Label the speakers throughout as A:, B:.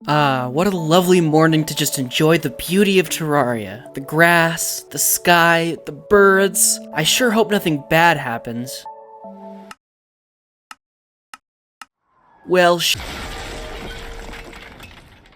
A: What a lovely morning to just enjoy the beauty of Terraria. The grass, the sky, the birds. I sure hope nothing bad happens. Well,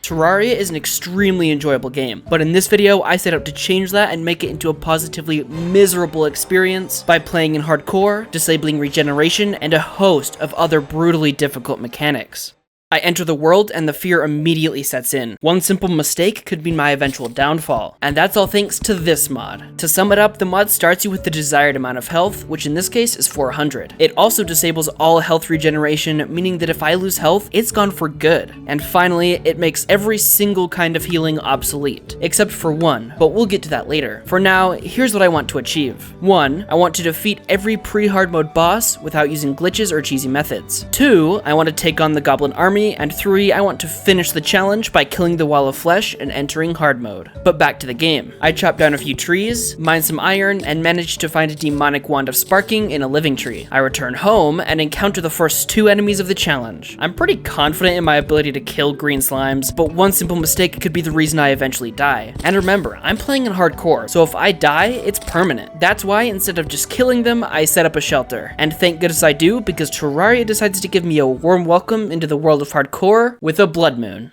A: Terraria is an extremely enjoyable game, but in this video, I set out to change that and make it into a positively miserable experience by playing in hardcore, disabling regeneration, and a host of other brutally difficult mechanics. I enter the world and the fear immediately sets in. One simple mistake could mean my eventual downfall, and that's all thanks to this mod. To sum it up, the mod starts you with the desired amount of health, which in this case is 400. It also disables all health regeneration, meaning that if I lose health, it's gone for good. And finally, it makes every single kind of healing obsolete, except for one, but we'll get to that later. For now, here's what I want to achieve. 1. I want to defeat every pre-hard mode boss without using glitches or cheesy methods. 2. I want to take on the goblin army. And 3, I want to finish the challenge by killing the wall of flesh and entering hard mode. But back to the game. I chopped down a few trees, mined some iron, and managed to find a demonic wand of sparking in a living tree. I return home and encounter the first 2 enemies of the challenge. I'm pretty confident in my ability to kill green slimes, but one simple mistake could be the reason I eventually die. And remember, I'm playing in hardcore, so if I die, it's permanent. That's why instead of just killing them, I set up a shelter. And thank goodness I do, because Terraria decides to give me a warm welcome into the world of hardcore with a blood moon.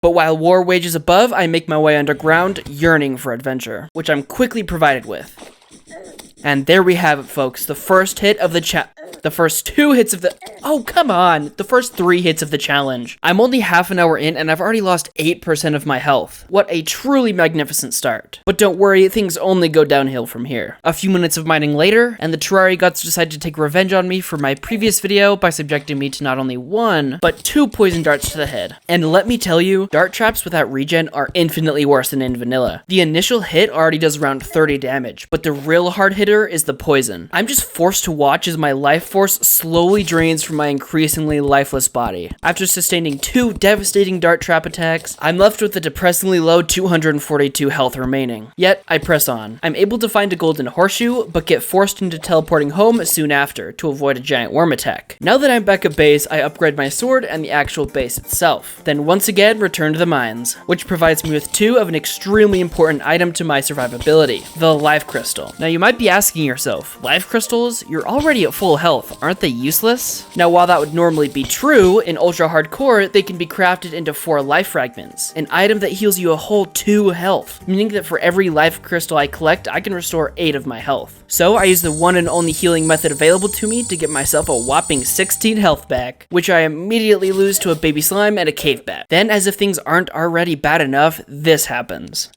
A: But while war wages above, I make my way underground, yearning for adventure, which I'm quickly provided with. And there we have it, folks. The first hit of the first 2 hits of the... Oh, come on! The first 3 hits of the challenge. I'm only half an hour in, and I've already lost 8% of my health. What a truly magnificent start. But don't worry, things only go downhill from here. A few minutes of mining later, and the Terraria gods decide to take revenge on me for my previous video by subjecting me to not only 1, but 2 poison darts to the head. And let me tell you, dart traps without regen are infinitely worse than in vanilla. The initial hit already does around 30 damage, but the real hard hitter is the poison. I'm just forced to watch as my life force slowly drains from my increasingly lifeless body. After sustaining 2 devastating dart trap attacks, I'm left with a depressingly low 242 health remaining. Yet, I press on. I'm able to find a golden horseshoe, but get forced into teleporting home soon after to avoid a giant worm attack. Now that I'm back at base, I upgrade my sword and the actual base itself. Then once again, return to the mines, which provides me with 2 of an extremely important item to my survivability, the life crystal. Now you might be asking yourself, life crystals? You're already at full health, aren't they useless? Now while that would normally be true, in ultra hardcore, they can be crafted into 4 life fragments, an item that heals you a whole 2 health, meaning that for every life crystal I collect, I can restore 8 of my health. So I use the one and only healing method available to me to get myself a whopping 16 health back, which I immediately lose to a baby slime and a cave bat. Then, as if things aren't already bad enough, this happens.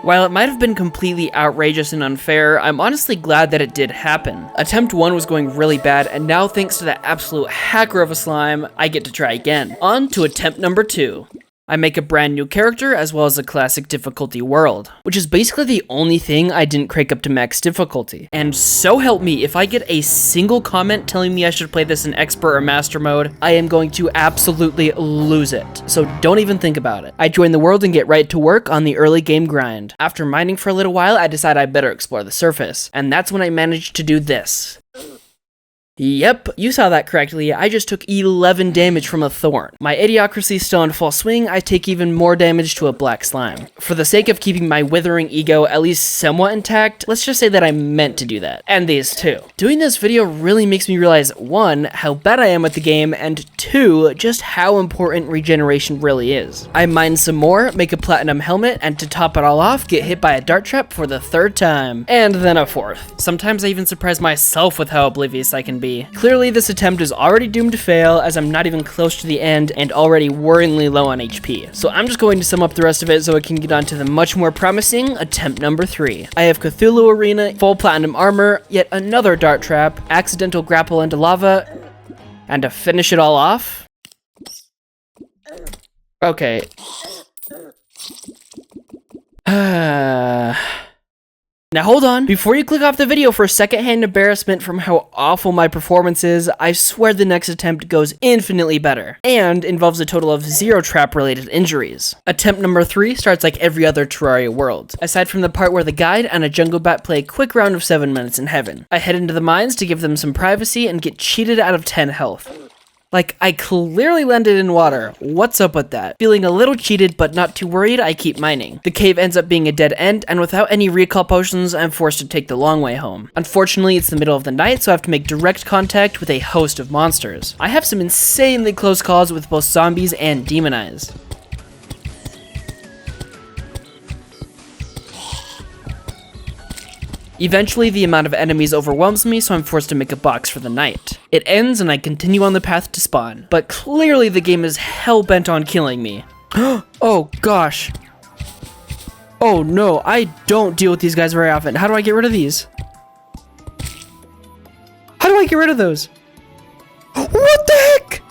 A: While it might have been completely outrageous and unfair, I'm honestly glad that it did happen. Attempt 1 was going really bad, and now thanks to that absolute hacker of a slime, I get to try again. On to attempt number 2. I make a brand new character as well as a classic difficulty world, which is basically the only thing I didn't crank up to max difficulty. And so help me, if I get a single comment telling me I should play this in expert or master mode, I am going to absolutely lose it. So don't even think about it. I join the world and get right to work on the early game grind. After mining for a little while, I decide I better explore the surface. And that's when I managed to do this. Yep, you saw that correctly. I just took 11 damage from a thorn. My idiocracy still in full swing, I take even more damage to a black slime. For the sake of keeping my withering ego at least somewhat intact, let's just say that I meant to do that. And these too. Doing this video really makes me realize 1, how bad I am at the game, and 2, just how important regeneration really is. I mine some more, make a platinum helmet, and to top it all off, get hit by a dart trap for the 3rd time. And then a 4th. Sometimes I even surprise myself with how oblivious I can be. Clearly, this attempt is already doomed to fail, as I'm not even close to the end and already worryingly low on HP. So I'm just going to sum up the rest of it so I can get on to the much more promising attempt number 3. I have Cthulhu Arena, full platinum armor, yet another dart trap, accidental grapple into lava, and to finish it all off... Okay. Now hold on, before you click off the video for secondhand embarrassment from how awful my performance is, I swear the next attempt goes infinitely better, and involves a total of 0 trap-related injuries. Attempt number 3 starts like every other Terraria world, aside from the part where the guide and a jungle bat play a quick round of 7 minutes in heaven. I head into the mines to give them some privacy and get cheated out of 10 health. Like, I clearly landed in water. What's up with that? Feeling a little cheated, but not too worried, I keep mining. The cave ends up being a dead end, and without any recall potions, I'm forced to take the long way home. Unfortunately, it's the middle of the night, so I have to make direct contact with a host of monsters. I have some insanely close calls with both zombies and demon eyes. Eventually, the amount of enemies overwhelms me, so I'm forced to make a box for the night. It ends, and I continue on the path to spawn. But clearly, the game is hell-bent on killing me. Oh, gosh. Oh, no, I don't deal with these guys very often. How do I get rid of these? How do I get rid of those? What the heck?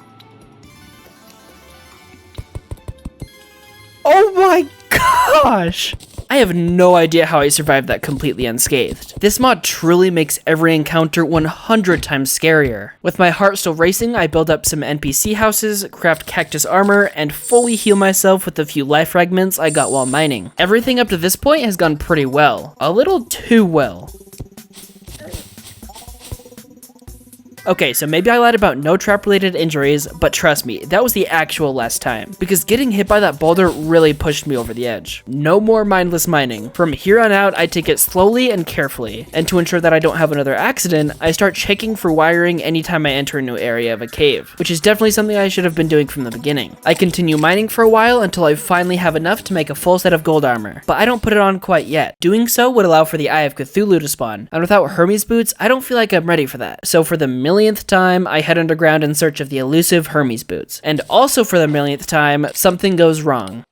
A: Oh my gosh! I have no idea how I survived that completely unscathed. This mod truly makes every encounter 100 times scarier. With my heart still racing, I build up some NPC houses, craft cactus armor, and fully heal myself with the few life fragments I got while mining. Everything up to this point has gone pretty well. A little too well. Okay, so maybe I lied about no trap-related injuries, but trust me, that was the actual last time, because getting hit by that boulder really pushed me over the edge. No more mindless mining. From here on out, I take it slowly and carefully, and to ensure that I don't have another accident, I start checking for wiring anytime I enter a new area of a cave, which is definitely something I should have been doing from the beginning. I continue mining for a while until I finally have enough to make a full set of gold armor, but I don't put it on quite yet. Doing so would allow for the Eye of Cthulhu to spawn, and without Hermes boots, I don't feel like I'm ready for that. So for the millionth time, I head underground in search of the elusive Hermes boots. And also for the millionth time, something goes wrong.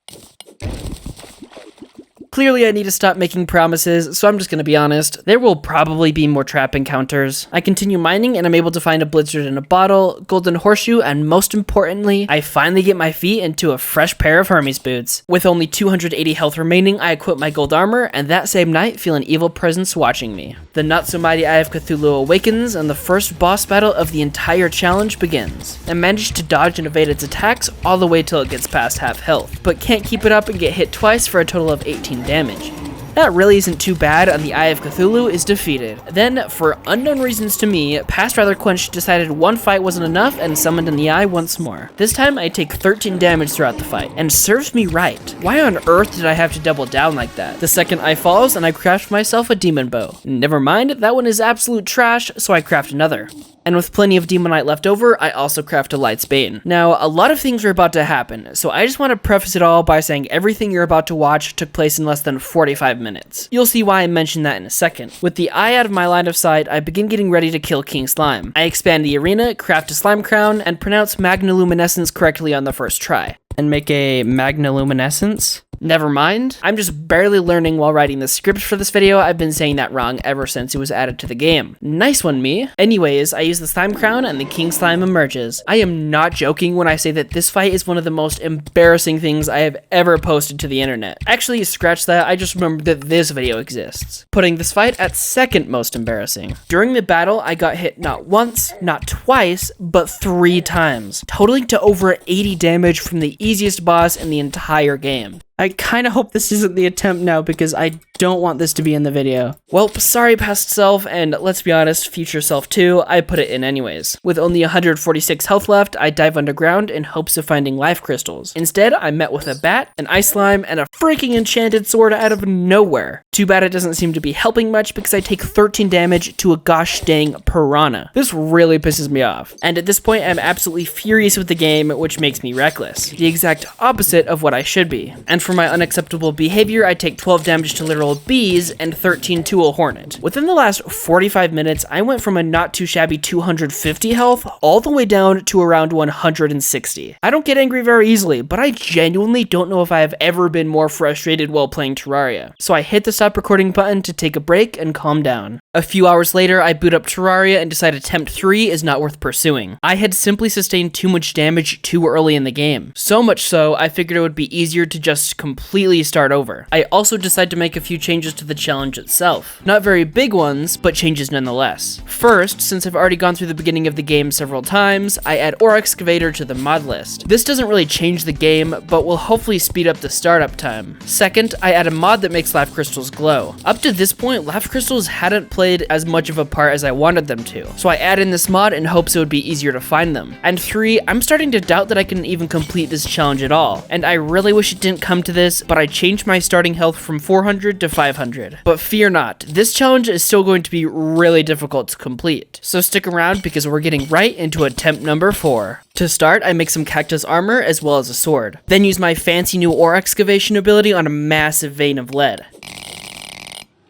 A: Clearly, I need to stop making promises, so I'm just gonna be honest. There will probably be more trap encounters. I continue mining, and I'm able to find a blizzard in a bottle, golden horseshoe, and most importantly, I finally get my feet into a fresh pair of Hermes boots. With only 280 health remaining, I equip my gold armor, and that same night, feel an evil presence watching me. The not-so-mighty Eye of Cthulhu awakens, and the first boss battle of the entire challenge begins. I manage to dodge and evade its attacks all the way till it gets past half health, but can't keep it up and get hit twice for a total of 18 damage. That really isn't too bad, and the Eye of Cthulhu is defeated. Then, for unknown reasons to me, Past Rather Quenched decided one fight wasn't enough and summoned in the Eye once more. This time, I take 13 damage throughout the fight, and serves me right. Why on earth did I have to double down like that? The second eye falls, and I craft myself a demon bow. Never mind, that one is absolute trash, so I craft another. And with plenty of demonite left over, I also craft a light's bane. Now, a lot of things are about to happen, so I just want to preface it all by saying everything you're about to watch took place in less than 45 minutes. You'll see why I mention that in a second. With the eye out of my line of sight, I begin getting ready to kill King Slime. I expand the arena, craft a slime crown, and pronounce Magnoluminescence correctly on the first try. And make a Magnoluminescence? Never mind. I'm just barely learning while writing the script for this video. I've been saying that wrong ever since it was added to the game. Nice one, me. Anyways, I use the slime crown and the king slime emerges. I am not joking when I say that this fight is one of the most embarrassing things I have ever posted to the internet. Actually, scratch that, I just remembered that this video exists. Putting this fight at second most embarrassing. During the battle, I got hit not once, not twice, but 3 times, totaling to over 80 damage from the easiest boss in the entire game. I kinda hope this isn't the attempt now because I don't want this to be in the video. Well, sorry past self, and let's be honest, future self too, I put it in anyways. With only 146 health left, I dive underground in hopes of finding life crystals. Instead, I met with a bat, an ice slime, and a freaking enchanted sword out of nowhere. Too bad it doesn't seem to be helping much because I take 13 damage to a gosh dang piranha. This really pisses me off. And at this point, I'm absolutely furious with the game, which makes me reckless. The exact opposite of what I should be. And for my unacceptable behavior, I take 12 damage to literal bees and 13 to a hornet. Within the last 45 minutes, I went from a not too shabby 250 health all the way down to around 160. I don't get angry very easily, but I genuinely don't know if I have ever been more frustrated while playing Terraria. So I hit the stop recording button to take a break and calm down. A few hours later, I boot up Terraria and decide attempt 3 is not worth pursuing. I had simply sustained too much damage too early in the game. So much so, I figured it would be easier to just completely start over. I also decide to make a few changes to the challenge itself. Not very big ones, but changes nonetheless. First, since I've already gone through the beginning of the game several times, I add Excavator to the mod list. This doesn't really change the game, but will hopefully speed up the startup time. Second, I add a mod that makes life crystals glow. Up to this point, life crystals hadn't played as much of a part as I wanted them to, so I add in this mod in hopes it would be easier to find them. And 3, I'm starting to doubt that I can even complete this challenge at all, and I really wish it didn't come to this, but I changed my starting health from 400 to 500. But fear not, this challenge is still going to be really difficult to complete, so stick around because we're getting right into attempt number 4. To start, I make some cactus armor as well as a sword, then use my fancy new ore excavation ability on a massive vein of lead.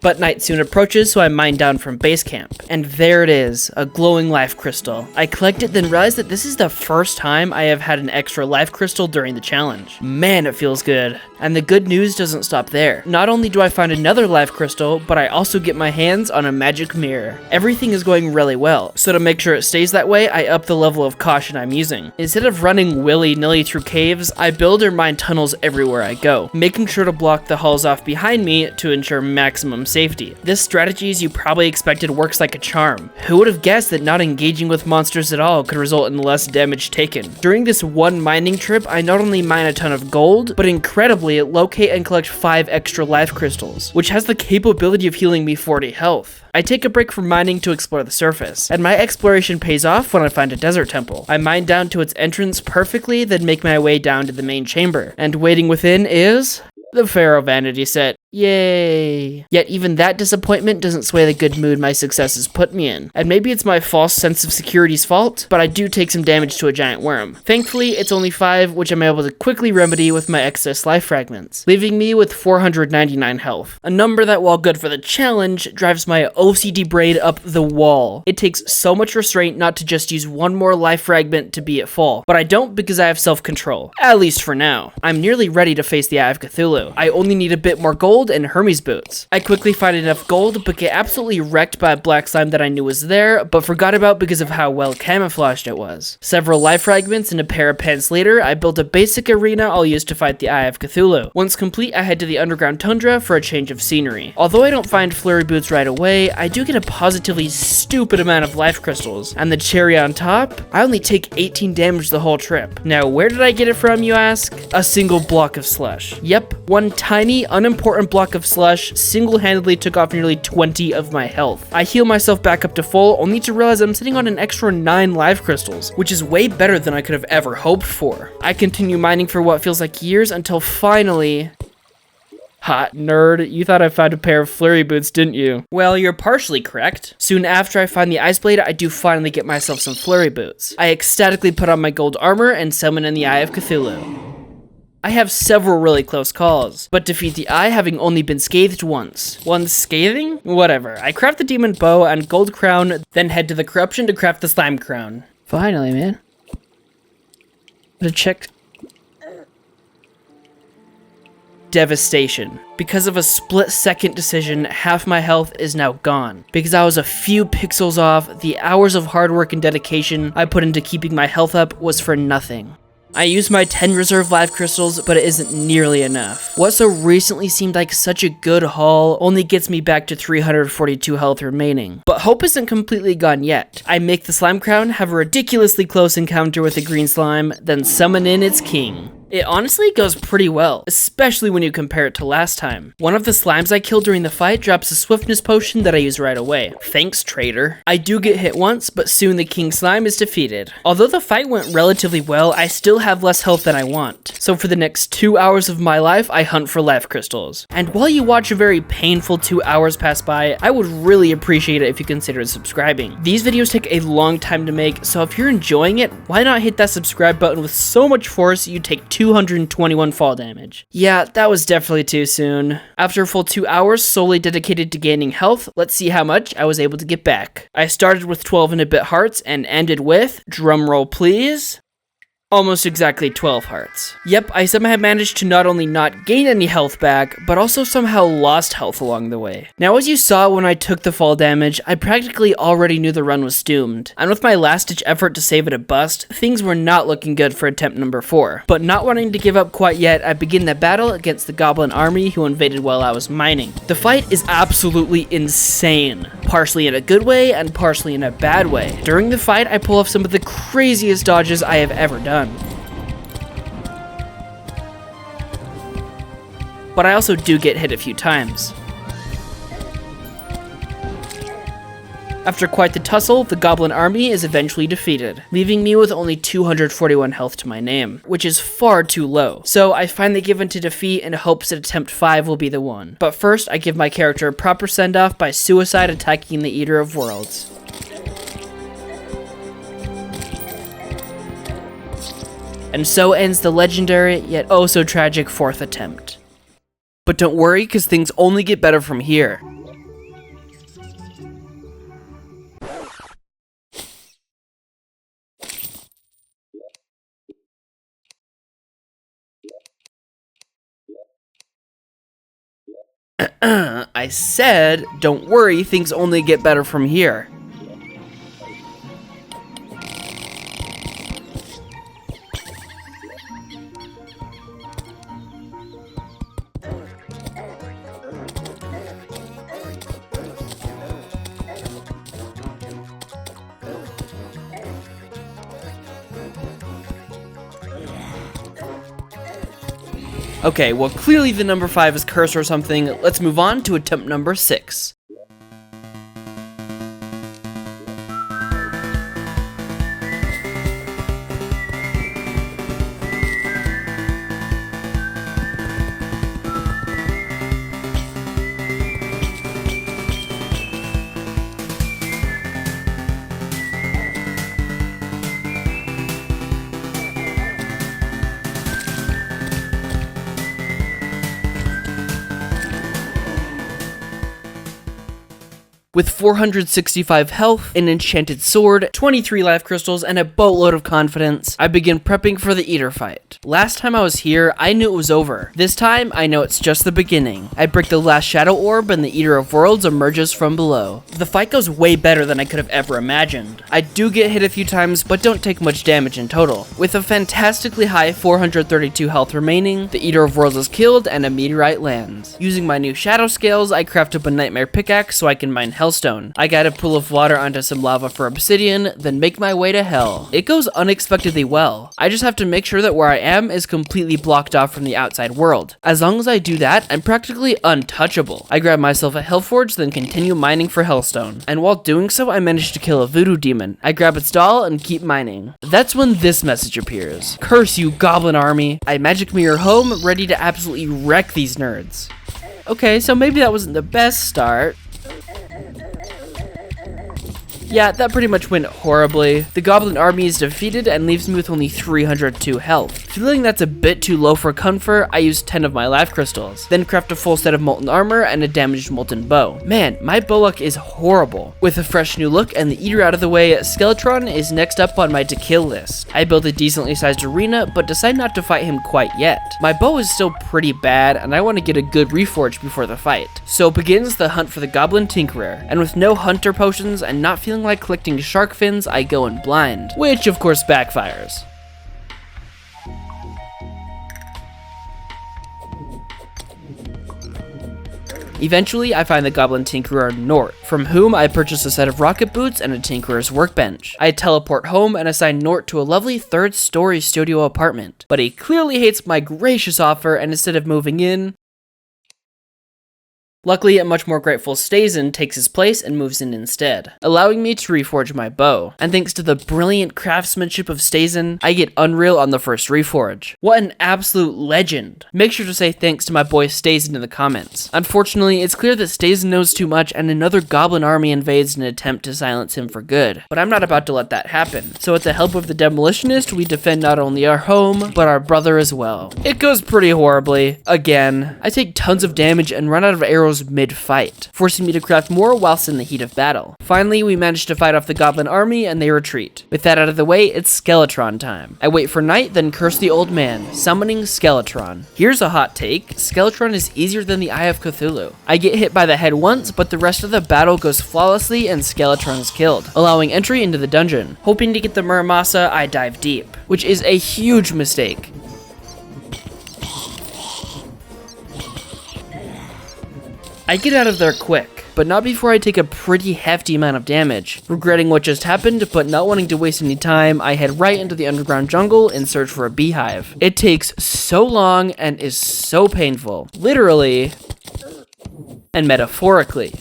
A: But night soon approaches, so I mine down from base camp. And there it is, a glowing life crystal. I collect it, then realize that this is the first time I have had an extra life crystal during the challenge. Man, it feels good. And the good news doesn't stop there. Not only do I find another life crystal, but I also get my hands on a magic mirror. Everything is going really well, so to make sure it stays that way, I up the level of caution I'm using. Instead of running willy-nilly through caves, I build or mine tunnels everywhere I go, making sure to block the hulls off behind me to ensure maximum safety. This strategy, as you probably expected, works like a charm. Who would have guessed that not engaging with monsters at all could result in less damage taken? During this one mining trip, I not only mine a ton of gold, but incredibly locate and collect 5 extra life crystals, which has the capability of healing me 40 health. I take a break from mining to explore the surface, and my exploration pays off when I find a desert temple. I mine down to its entrance perfectly, then make my way down to the main chamber, and waiting within is the Pharaoh Vanity set. Yay! Yet even that disappointment doesn't sway the good mood my successes put me in. And maybe it's my false sense of security's fault, but I do take some damage to a giant worm. Thankfully, it's only 5, which I'm able to quickly remedy with my excess life fragments, leaving me with 499 health. A number that, while good for the challenge, drives my OCD brain up the wall. It takes so much restraint not to just use one more life fragment to be at full, but I don't because I have self-control. At least for now. I'm nearly ready to face the Eye of Cthulhu. I only need a bit more gold and Hermes boots. I quickly find enough gold, but get absolutely wrecked by a black slime that I knew was there, but forgot about because of how well camouflaged it was. Several life fragments and a pair of pants later, I built a basic arena I'll use to fight the Eye of Cthulhu. Once complete, I head to the underground tundra for a change of scenery. Although I don't find flurry boots right away, I do get a positively stupid amount of life crystals, and the cherry on top, I only take 18 damage the whole trip. Now, where did I get it from, you ask? A single block of slush. Yep, one tiny, unimportant block of slush single-handedly took off nearly 20 of my health. I heal myself back up to full, only to realize I'm sitting on an extra 9 life crystals, which is way better than I could have ever hoped for. I continue mining for what feels like years until finally... Hot nerd, you thought I found a pair of flurry boots, didn't you? Well, you're partially correct. Soon after I find the ice blade, I do finally get myself some flurry boots. I ecstatically put on my gold armor and summon in the Eye of Cthulhu. I have several really close calls, but defeat the Eye having only been scathed once. One scathing? Whatever. I craft the demon bow and gold crown, then head to the corruption to craft the slime crown. Finally, man. To check... Devastation. Because of a split-second decision, half my health is now gone. Because I was a few pixels off, the hours of hard work and dedication I put into keeping my health up was for nothing. I used my 10 reserve life crystals, but it isn't nearly enough. What so recently seemed like such a good haul only gets me back to 342 health remaining. But hope isn't completely gone yet. I make the slime crown, have a ridiculously close encounter with the green slime, then summon in its king. It honestly goes pretty well, especially when you compare it to last time. One of the slimes I killed during the fight drops a swiftness potion that I use right away. Thanks, traitor. I do get hit once, but soon the king slime is defeated. Although the fight went relatively well, I still have less health than I want. So for the next 2 hours of my life, I hunt for life crystals. And while you watch a very painful 2 hours pass by, I would really appreciate it if you considered subscribing. These videos take a long time to make, so if you're enjoying it, why not hit that subscribe button with so much force you take 221 fall damage. Yeah, that was definitely too soon. After a full 2 hours solely dedicated to gaining health, let's see how much I was able to get back. I started with 12 and a bit hearts and ended with, drumroll please, Almost exactly 12 hearts. Yep, I somehow managed to not only not gain any health back, but also somehow lost health along the way. Now, as you saw when I took the fall damage, I practically already knew the run was doomed, and with my last-ditch effort to save it a bust, things were not looking good for attempt number 4. But not wanting to give up quite yet, I begin the battle against the goblin army who invaded while I was mining. The fight is absolutely insane, partially in a good way and partially in a bad way. During the fight, I pull off some of the craziest dodges I have ever done. But I also do get hit a few times. After quite the tussle, the goblin army is eventually defeated, leaving me with only 241 health to my name, which is far too low. So I finally give in to defeat in hopes that attempt 5 will be the one. But first, I give my character a proper send-off by suicide attacking the Eater of Worlds. And so ends the legendary, yet oh so tragic 4th attempt. But don't worry, cause things only get better from here. I said, don't worry, things only get better from here. Okay, well clearly the number 5 is cursed or something. Let's move on to attempt number 6. With 465 health, an enchanted sword, 23 life crystals, and a boatload of confidence, I begin prepping for the Eater fight. Last time I was here, I knew it was over. This time, I know it's just the beginning. I break the last shadow orb and the Eater of Worlds emerges from below. The fight goes way better than I could have ever imagined. I do get hit a few times, but don't take much damage in total. With a fantastically high 432 health remaining, the Eater of Worlds is killed and a meteorite lands. Using my new shadow scales, I craft up a nightmare pickaxe so I can mine hellstone. I guide a pool of water onto some lava for obsidian, then make my way to hell. It goes unexpectedly well. I just have to make sure that where I am is completely blocked off from the outside world. As long as I do that, I'm practically untouchable. I grab myself a hellforge, then continue mining for hellstone. And while doing so, I manage to kill a voodoo demon. I grab its doll and keep mining. That's when this message appears. Curse you, goblin army. I magic mirror home, ready to absolutely wreck these nerds. Okay, so maybe that wasn't the best start. Yeah, that pretty much went horribly. The goblin army is defeated and leaves me with only 302 health. Feeling that's a bit too low for comfort, I use 10 of my life crystals, then craft a full set of molten armor and a damaged molten bow. Man, my bow luck is horrible. With a fresh new look and the Eater out of the way, Skeletron is next up on my to kill list. I build a decently sized arena, but decide not to fight him quite yet. My bow is still pretty bad, and I want to get a good reforge before the fight. So begins the hunt for the goblin tinkerer, and with no hunter potions and not feeling like collecting shark fins, I go in blind, which of course backfires. Eventually, I find the goblin tinkerer Nort, from whom I purchase a set of rocket boots and a tinkerer's workbench. I teleport home and assign Nort to a lovely 3rd-story studio apartment, but he clearly hates my gracious offer, and instead of moving in, luckily, a much more grateful Stazen takes his place and moves in instead, allowing me to reforge my bow. And thanks to the brilliant craftsmanship of Stazen, I get Unreal on the first reforge. What an absolute legend. Make sure to say thanks to my boy Stazen in the comments. Unfortunately, it's clear that Stazen knows too much and another goblin army invades in an attempt to silence him for good. But I'm not about to let that happen. So with the help of the demolitionist, we defend not only our home, but our brother as well. It goes pretty horribly. Again, I take tons of damage and run out of arrows heroes mid-fight, forcing me to craft more whilst in the heat of battle. Finally, we managed to fight off the goblin army and they retreat. With that out of the way, it's Skeletron time. I wait for night, then curse the old man, summoning Skeletron. Here's a hot take: Skeletron is easier than the Eye of Cthulhu. I get hit by the head once, but the rest of the battle goes flawlessly and Skeletron is killed, allowing entry into the dungeon. Hoping to get the Muramasa, I dive deep, which is a huge mistake. I get out of there quick, but not before I take a pretty hefty amount of damage. Regretting what just happened, but not wanting to waste any time, I head right into the underground jungle in search for a beehive. It takes so long and is so painful, literally and metaphorically.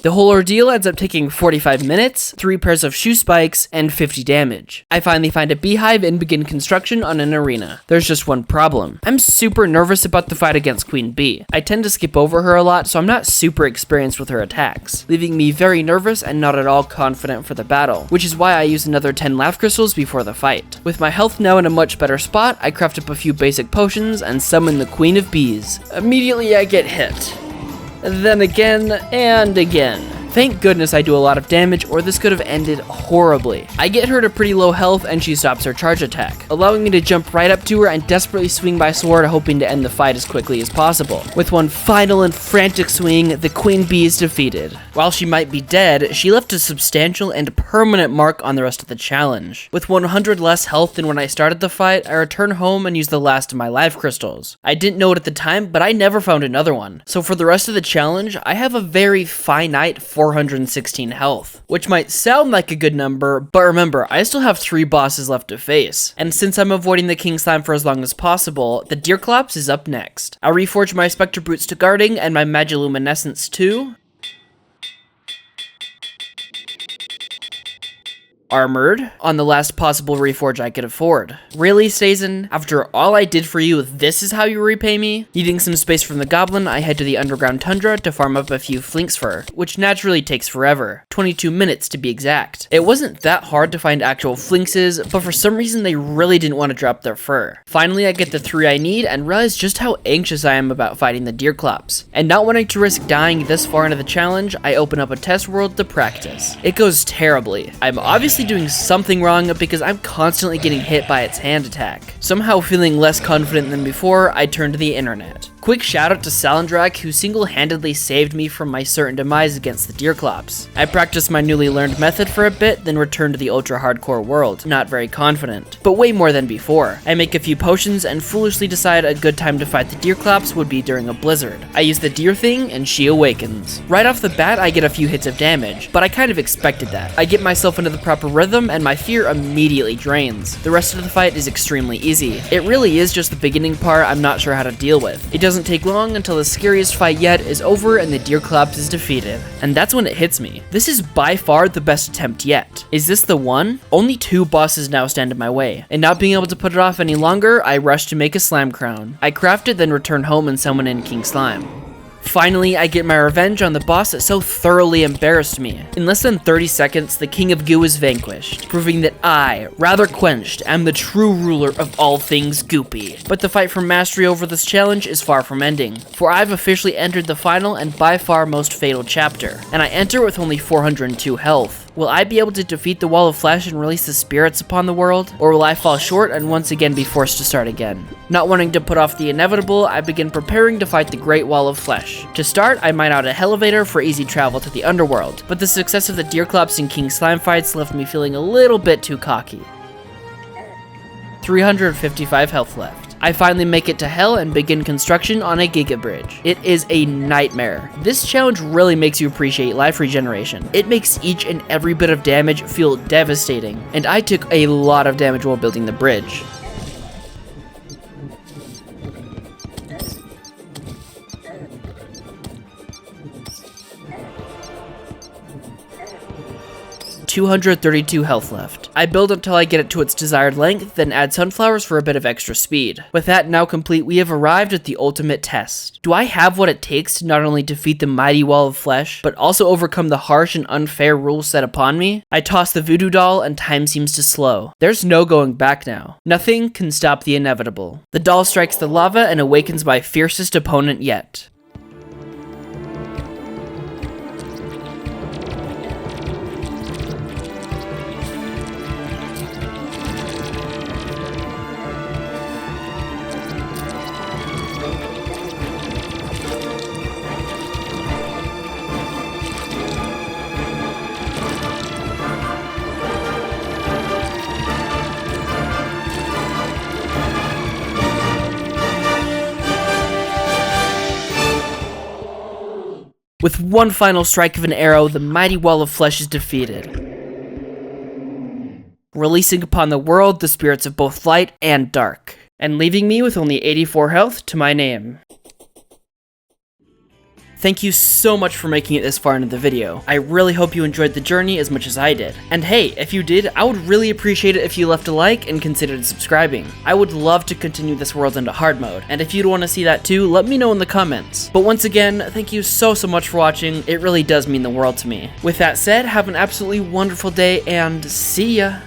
A: The whole ordeal ends up taking 45 minutes, 3 pairs of shoe spikes, and 50 damage. I finally find a beehive and begin construction on an arena. There's just one problem. I'm super nervous about the fight against Queen Bee. I tend to skip over her a lot, so I'm not super experienced with her attacks, leaving me very nervous and not at all confident for the battle, which is why I use another 10 laugh crystals before the fight. With my health now in a much better spot, I craft up a few basic potions and summon the Queen of Bees. Immediately I get hit. Then again, and again. Thank goodness I do a lot of damage, or this could have ended horribly. I get her to pretty low health and she stops her charge attack, allowing me to jump right up to her and desperately swing my sword, hoping to end the fight as quickly as possible. With one final and frantic swing, the Queen Bee is defeated. While she might be dead, she left a substantial and permanent mark on the rest of the challenge. With 100 less health than when I started the fight, I return home and use the last of my life crystals. I didn't know it at the time, but I never found another one. So for the rest of the challenge, I have a very finite 416 health, which might sound like a good number, but remember, I still have 3 bosses left to face. And since I'm avoiding the King Slime for as long as possible, the Deerclops is up next. I'll reforge my Spectre Boots to Guarding and my Magiluminescence to Armored on the last possible reforge I could afford. Really, Stazen? After all I did for you, this is how you repay me? Needing some space from the goblin, I head to the underground tundra to farm up a few flinks fur, which naturally takes forever. 22 minutes to be exact. It wasn't that hard to find actual flinkses, but for some reason they really didn't want to drop their fur. Finally, I get the 3 I need and realize just how anxious I am about fighting the Deerclops. And not wanting to risk dying this far into the challenge, I open up a test world to practice. It goes terribly. I'm obviously doing something wrong because I'm constantly getting hit by its hand attack. Somehow feeling less confident than before, I turn to the internet. Quick shout out to Salandrak, who single-handedly saved me from my certain demise against the Deerclops. I practiced my newly learned method for a bit, then return to the ultra-hardcore world, not very confident, but way more than before. I make a few potions and foolishly decide a good time to fight the Deerclops would be during a blizzard. I use the deer thing and she awakens. Right off the bat, I get a few hits of damage, but I kind of expected that. I get myself into the proper rhythm and my fear immediately drains. The rest of the fight is extremely easy. It really is just the beginning part I'm not sure how to deal with. It doesn't take long until the scariest fight yet is over and the Deerclops is defeated. And that's when it hits me. This is by far the best attempt yet. Is this the one? Only 2 bosses now stand in my way, and not being able to put it off any longer, I rush to make a slime crown. I craft it, then return home and summon in King Slime. Finally, I get my revenge on the boss that so thoroughly embarrassed me. In less than 30 seconds, the King of Goo is vanquished, proving that I, rather quenched, am the true ruler of all things goopy. But the fight for mastery over this challenge is far from ending, for I've officially entered the final and by far most fatal chapter, and I enter with only 402 health. Will I be able to defeat the Wall of Flesh and release the spirits upon the world? Or will I fall short and once again be forced to start again? Not wanting to put off the inevitable, I begin preparing to fight the Great Wall of Flesh. To start, I mine out a Elevator for easy travel to the underworld, but the success of the Deerclops and King Slime fights left me feeling a little bit too cocky. 355 health left. I finally make it to Hell and begin construction on a Giga Bridge. It is a nightmare. This challenge really makes you appreciate life regeneration. It makes each and every bit of damage feel devastating, and I took a lot of damage while building the bridge. .232 health left. I build until I get it to its desired length, then add sunflowers for a bit of extra speed. With that now complete, we have arrived at the ultimate test. Do I have what it takes to not only defeat the mighty wall of flesh, but also overcome the harsh and unfair rules set upon me? I toss the voodoo doll and time seems to slow. There's no going back now. Nothing can stop the inevitable. The doll strikes the lava and awakens my fiercest opponent yet. With one final strike of an arrow, the mighty wall of flesh is defeated, releasing upon the world the spirits of both light and dark, and leaving me with only 84 health to my name. Thank you so much for making it this far into the video. I really hope you enjoyed the journey as much as I did. And hey, if you did, I would really appreciate it if you left a like and considered subscribing. I would love to continue this world into hard mode, and if you'd want to see that too, let me know in the comments. But once again, thank you so much for watching. It really does mean the world to me. With that said, have an absolutely wonderful day, and see ya!